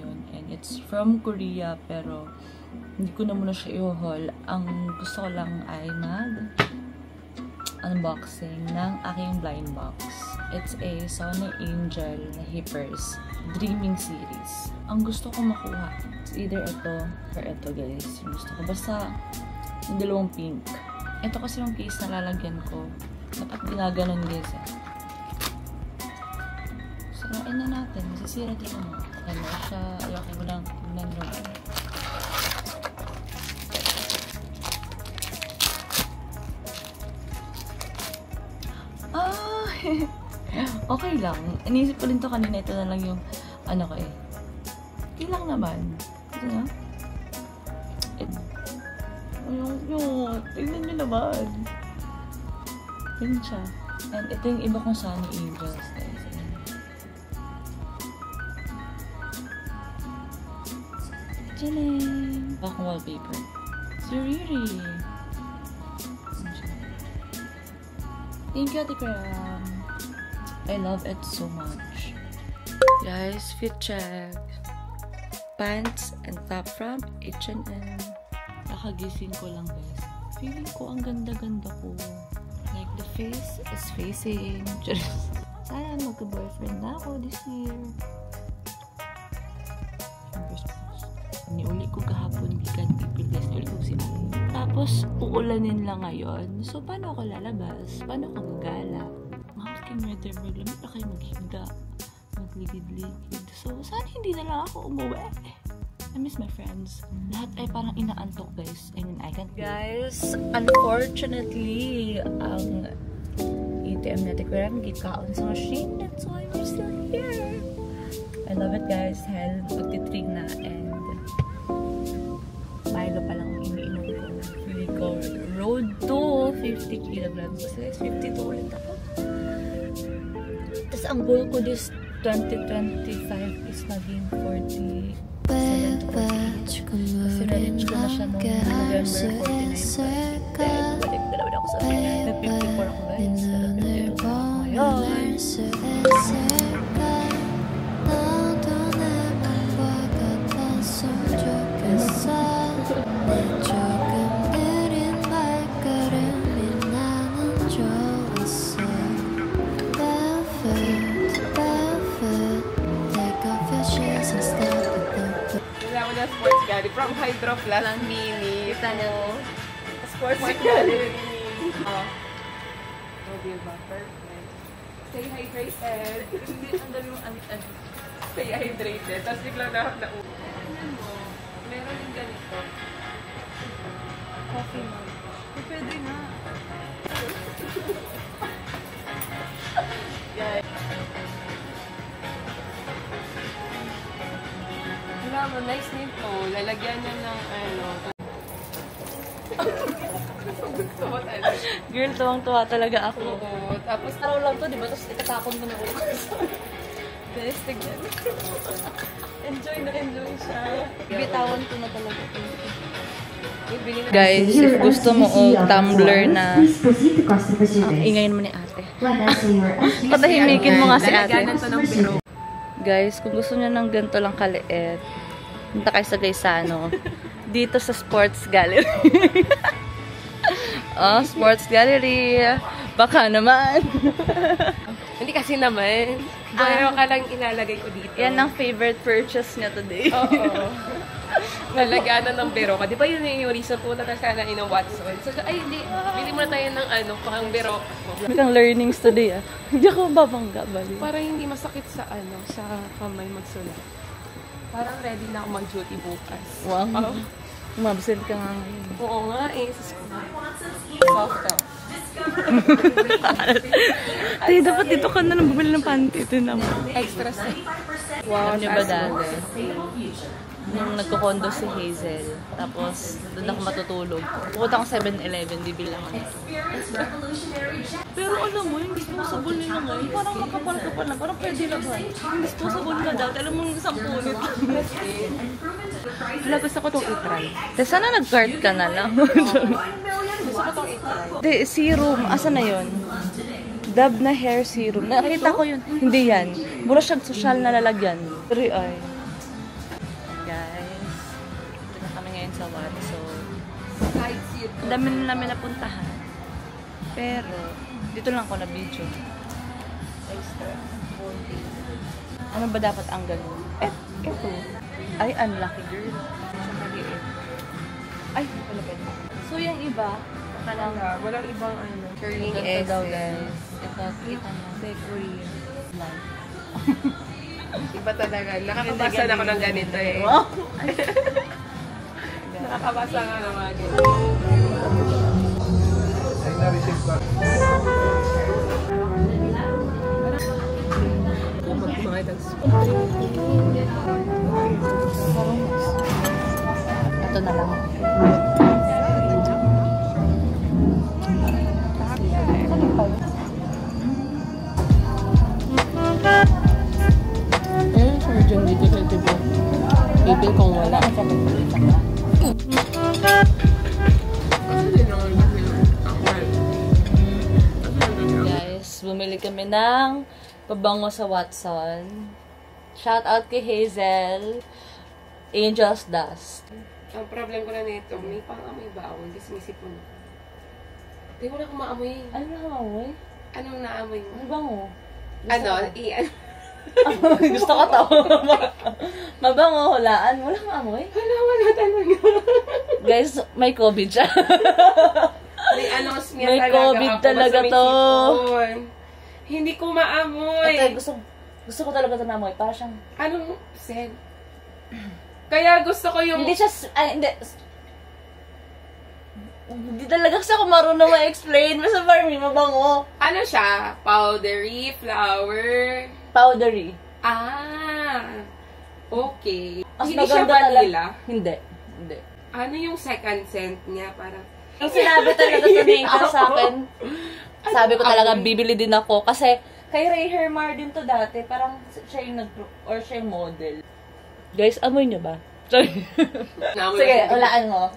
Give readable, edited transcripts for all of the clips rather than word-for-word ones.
ngayon. And it's from Korea, pero hindi ko na muna siya i-haul. Ang gusto ko lang ay unboxing ng aking blind box. It's a Sony Angel na Hippers Dreaming Series. Ang gusto ko makuha, it's either ito or ito, guys. Yung gusto ko. Basta yung dalawang pink. Ito kasi yung case na lalagyan ko. Dapat ginaganon, guys. Sarain na natin. Masisira din mo. Ano siya, ayoko mo lang tingnan nyo. Okay lang. Inisip ko rin to kanina. Ito na lang yung ano ko eh. Okay lang naman. Ito na. Yung tingnan nyo naman. Yun siya. And ito yung iba kong Sony Angels, guys. Tchaling! Bakong wallpaper. Suriri! Thank you, Ate Cram. I love it so much. Guys, fit check. Pants and top from H&M. Nakagising ko lang, guys. Feeling ko ang ganda-ganda ko. Like, the face is facing. Sana magka-boyfriend na ako this year. Niuli ko kahapon, gikan people guys. Niuli ko si Ay. Tapos, uulanin lang ngayon. So, paano ako lalabas? Paano ako gagala? Making weather, maglamit na kayo maghinga. Magligid-ligid. So, sana hindi na lang ako umuwi. I miss my friends. Lahat ay parang inaantok, guys. I mean, I can't. Guys, unfortunately, ang ATM natin ko rin gikaon sa machine. That's why we're still here. I love it, guys. Hell, magti-3 na. And Milo pa lang ang iniinom ko. Feeling ko, road to 50 kilograms. Kasi 52 ulit ako. Tapos ang goal ko this 2025 is maging 40. Kasi na-reach ko na siya noong November 49. Balik na naman ako sa akin. Nag-54 ako, guys. Nag-54 ako ngayon. Sports Gallery from Hydro Plus Mini. Kita nyo. Sports Gallery. Oh, diba? Perfect. Stay hydrated. Ang dami mong stay hydrated. Tapos biglang na meron yung ganito. Coffee mo. Pwede na. Guys. Nice name po. Lalagyan niya ng ano. Girl, tuwang-tuwa talaga ako. Oo. Tapos araw lang to, di ba? Tapos itatapon mo na ulo. Guys, tignan. Enjoy na enjoy siya. Bitawan ko na talaga. Guys, if gusto mo tumbler na ingayin mo ni ate. Patahimikin mo nga si ate. Guys, kung gusto niyo ng ganito lang kaliit, punta kayo sa Gaisano. Dito sa Sports Gallery. Oh, Sports Gallery. Baka naman. Hindi kasi naman. Pero ka lang ilalagay ko dito. Yan ang favorite purchase niya today. Oo. Lalagyan ng Berocca. Di ba yun yung reason po na sana in a Watson? So, ay, hindi. Bili muna tayo ng ano, pang Berocca. May learnings today ah. Hindi ako babangga ba? Para hindi masakit sa ano, sa kamay magsulat. Parang ready na ako mag-duty bukas. Wow. Oh. Umabsent ka nga ngayon. Oo nga eh. Soft up. Ay, dapat dito ka na lang bumili ng panty. Ito naman. Extra set. Wow, alam niyo ba dati? Nung nagko-condo si Hazel, tapos doon ako matutulog. Pupunta akong 7-Eleven, bibili ako nito. Pero alam mo, yung disposable nila ngayon, parang makapal-kapal na, parang pwede na ba? Yung disposable na dati, alam mo yung 10 nito. Wala, gusto ko itong i-try. Sana nag-cart ka na lang. Gusto ko itong i-try. Serum, asa na yun? Dab na hair serum. Nakita ko yun. Hindi yan. Mura siyang social na lalagyan. Pero ay. guys. Dito na kami ngayon sa Watson. Sightseeing. Ang dami na namin napuntahan. Pero, dito lang ako na video. Ano ba dapat ang ganun? Ito. Ay, unlucky girl. Ay, wala pa. So, yung iba, Walang ibang ano. Curling ito daw essence. guys. Ito, kita mo. Bakery. Life. Iba talaga. Nakakabasa na ako ng ganito eh. Wow. Nakakabasa nga ng mga ganito. Ito na lang. Surgeon dito sa tibo. Bibig kung wala. Guys, bumili kami ng pabango sa Watson. Shout out kay Hazel. Angel's Dust. Ang problem ko na nito, may pang-amoy bawon kasi may sipon. Di wala akong maamoy. Ano na amoy? Anong naamoy mo? Ano bango? Ano? Gusto ko to. Mabango, hulaan. Wala kang amoy? Wala talaga. Guys, may COVID siya. May anosmia May talaga COVID ako. talaga Basta may to. sipon. Hindi ko maamoy. Ate, gusto ko talaga ito na amoy. Para siyang... Anong scent? Kaya gusto ko yung... Hindi siya... Ay, hindi talaga kasi ako marunong ma-explain. Basta para may mabango. Ano siya? Powdery, flower. Powdery. Ah. Okay. Mas Hindi siya maganda vanilla. Hindi. Ano yung second scent niya? Parang... Yung sinabi talaga to ni Angel sa akin, sabi ko talaga, bibili din ako. Kasi, kay Ray Hermar din to dati. Parang siya yung or siya yung model. Guys, amoy nyo ba? Sorry. Sige, ulaan mo.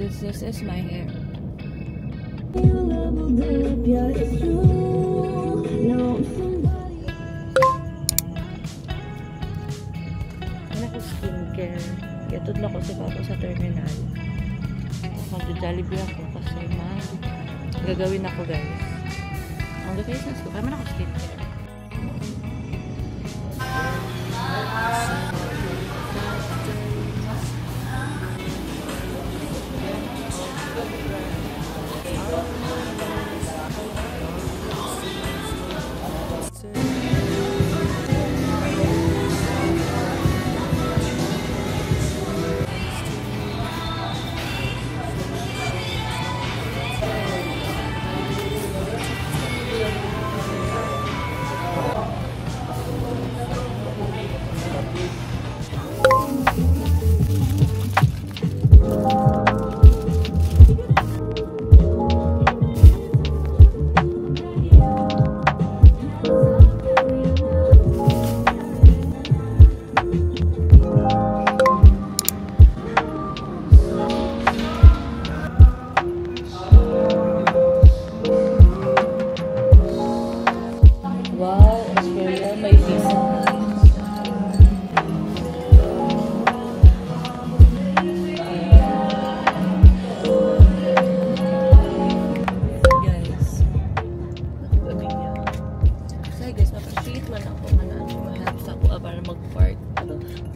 This is my hair. Wala ko skincare. Kaya tudla ko si Papa sa terminal. Mag-Jollibee ako kasi gagawin ako guys. Ang gagawin ko. Kaya man ako skincare.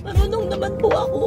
Marunong naman po ako.